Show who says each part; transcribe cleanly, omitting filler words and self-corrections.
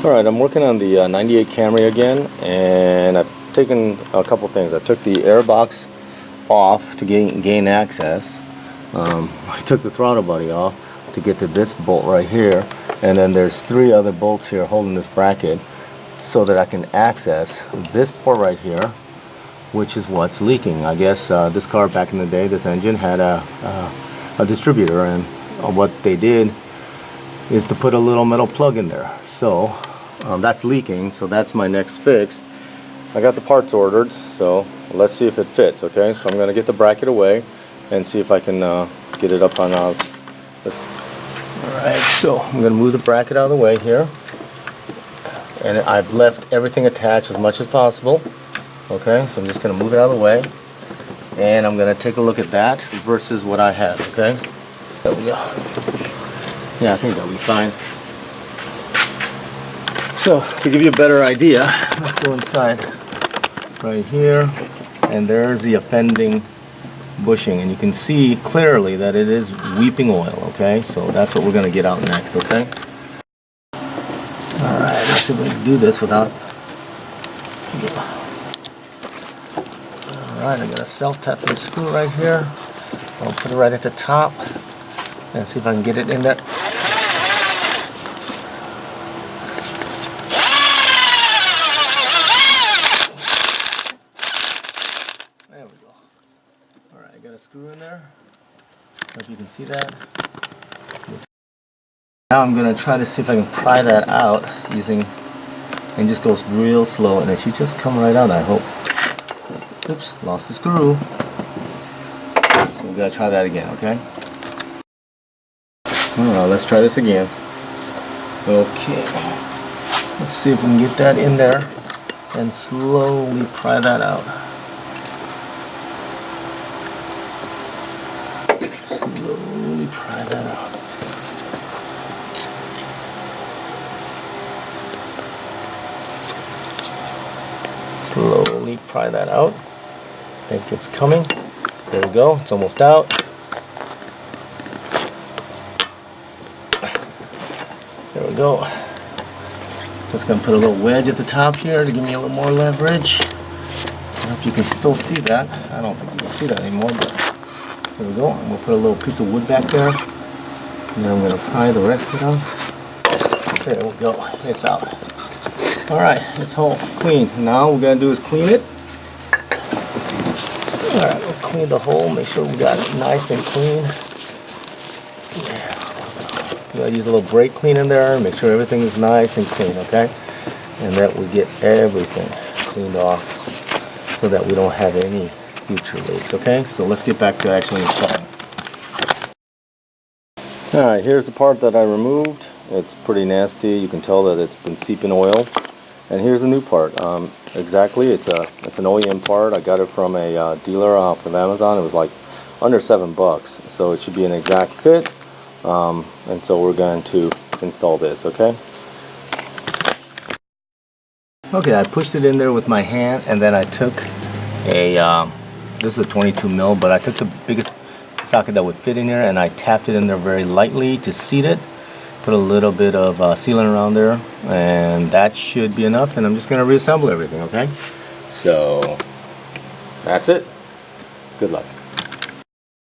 Speaker 1: Alright, I'm working on the 98 Camry again, and I've taken a couple things. I took the air box off to gain access. I took the throttle body off to get to this bolt right here, and then there's 3 other bolts here holding this bracket so that I can access this port right here, which is what's leaking. I guess this car back in the day, this engine had a distributor, and what they did is to put a little metal plug in there. So that's leaking, so that's my next fix. I got the parts ordered, so let's see if it fits. Okay, so I'm going to get the bracket away and see if I can get it up on Alright, so I'm going to move the bracket out of the way here, and I've left everything attached as much as possible. Okay, so I'm just going to move it out of the way, and I'm going to take a look at that versus what I had. Okay, there we go. Yeah, I think that'll be fine. So, to give you a better idea, let's go inside right here, and there's the offending bushing, and you can see clearly that it is weeping oil. Okay, so that's what we're going to get out next. Okay. Alright, let's see if we can do this without... Alright, I got a self-tapping screw right here. I'll put it right at the top and see if I can get it in there. There we go. Alright, I got a screw in there. Hope you can see that. Now I'm going to try to see if I can pry that out using, and just goes real slow, and it should just come right out, I hope. Oops, lost the screw. So we got to try that again, okay? Alright, let's try this again. Okay. Let's see if we can get that in there and slowly pry that out. Slowly pry that out. Slowly pry that out. I think it's coming. There we go. It's almost out. There we go. Just going to put a little wedge at the top here to give me a little more leverage. I hope you can still see that. I don't think you can see that anymore, but there we go. I'm going to put a little piece of wood back there. And then I'm going to pry the rest of it out. There we go. It's out. Alright, it's whole, clean. Now what we're going to do is clean it. Alright, we'll clean the hole, make sure we got it nice and clean. I'm going to use a little brake clean in there, make sure everything is nice and clean, okay? And that we get everything cleaned off so that we don't have any future leaks, okay? So let's get back to actually installing. Alright, here's the part that I removed. It's pretty nasty. You can tell that it's been seeping oil. And here's a new part. Exactly, it's an OEM part. I got it from a dealer off of Amazon. It was like under $7, so it should be an exact fit. And so we're going to install this. Okay. Okay, I pushed it in there with my hand, and then I took a this is a 22 mil, but I took the biggest socket that would fit in here, and I tapped it in there very lightly to seat it. Put a little bit of sealant around there, and that should be enough, and I'm just going to reassemble everything. Okay, so that's it. Good luck.